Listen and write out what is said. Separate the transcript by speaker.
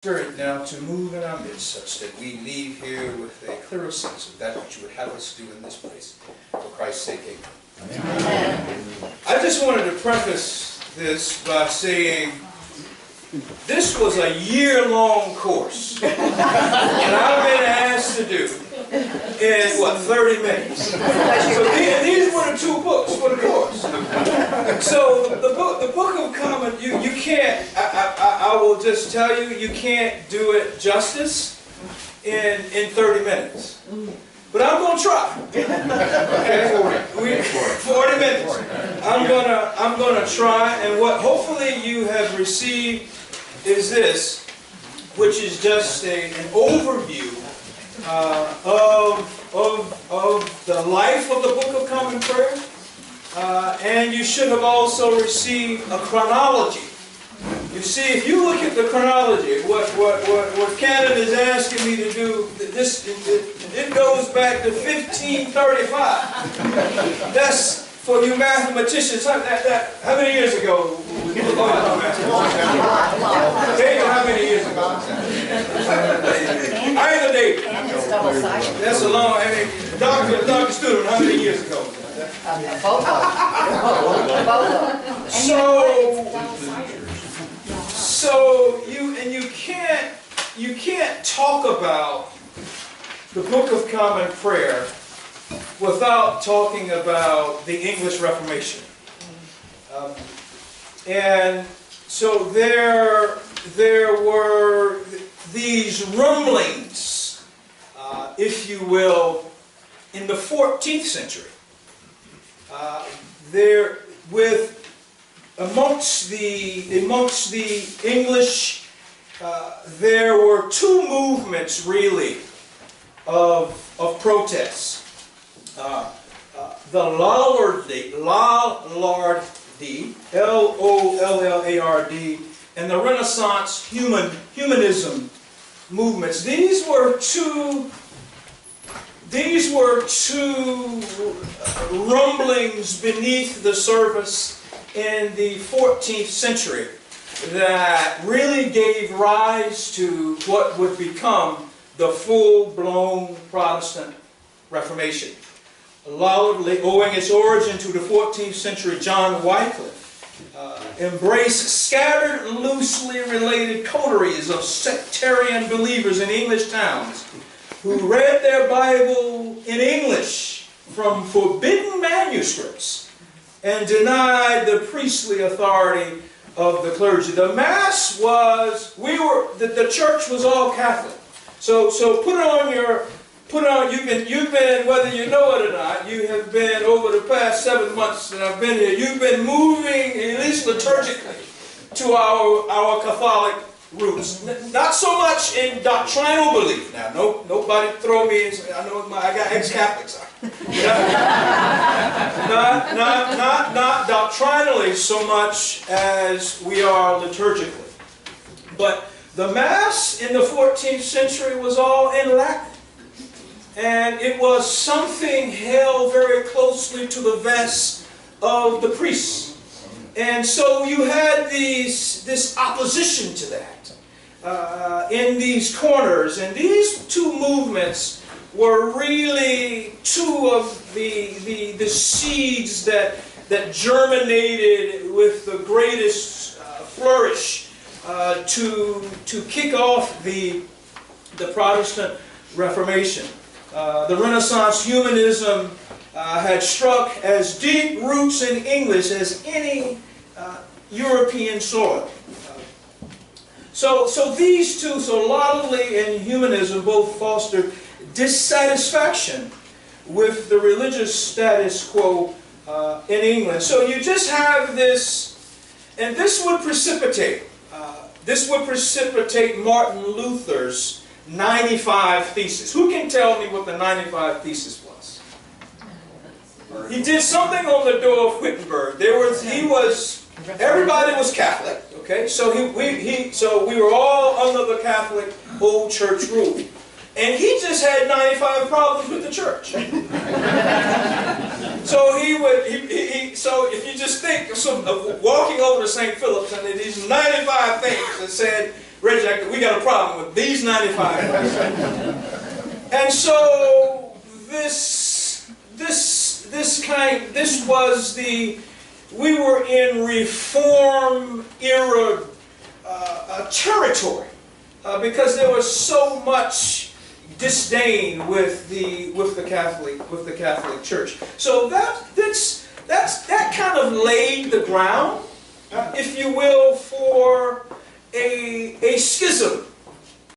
Speaker 1: Spirit now to move in our midst such that we leave here with a clearer sense of that which you would have us do in this place. For Christ's sake, amen. Amen. I just wanted to preface this by saying this was a year-long course and I've been asked to do in, 30 minutes. So these were the two books for the course. So the Book of Common, you can't, I will just tell you, you can't do it justice in 30 minutes. But I'm going to try. Okay? 40 minutes. I'm gonna try, and what hopefully you have received is this, which is just an overview of the life of the Book of Common Prayer, and you should have also received a chronology. You see, if you look at the chronology, what Cannon is asking me to do, it goes back to 1535. That's for you mathematicians. How many years ago? David, how many years ago? Either David. That's a long. Dr. Student, how many years ago? So you can't talk about the Book of Common Prayer without talking about the English Reformation. And so there were these rumblings, if you will, in the 14th century. Amongst the English, there were two movements really of protests. The Lollardy, L-O-L-L-A-R-D, and the Renaissance humanism movements. These were two rumblings beneath the surface in the 14th century that really gave rise to what would become the full-blown Protestant Reformation. Owing its origin to the 14th century John Wycliffe, embraced scattered, loosely related coteries of sectarian believers in English towns who read their Bible in English from forbidden manuscripts and denied the priestly authority of the clergy. The Mass was, the church was all Catholic. So you've been, whether you know it or not, you have been, over the past 7 months that I've been here, you've been moving, at least liturgically, to our Catholic roots. Not so much in doctrinal belief. Now, nobody throw me and say, I got ex-Catholics. Not doctrinally so much as we are liturgically. But the Mass in the 14th century was all in Latin. And it was something held very closely to the vest of the priests. And so you had this opposition to that in these corners. And these two movements were really two of the seeds that germinated with the greatest flourish to kick off the Protestant Reformation. The Renaissance humanism had struck as deep roots in English as any European soil. So these two, so Lollardy and humanism, both fostered dissatisfaction with the religious status quo in England. So you just have this, and this would precipitate Martin Luther's 95 Thesis. Who can tell me what the 95 Thesis was? He did something on the door of Wittenberg. Everybody was Catholic, okay? So we were all under the Catholic old church rule. And he just had 95 problems with the church. So if you just think of walking over to St. Philip's and these 95 things that said Reggie, we got a problem with these 95%. And so we were in Reform era territory because there was so much disdain with the Catholic Church. So that kind of laid the ground, if you will, for a schism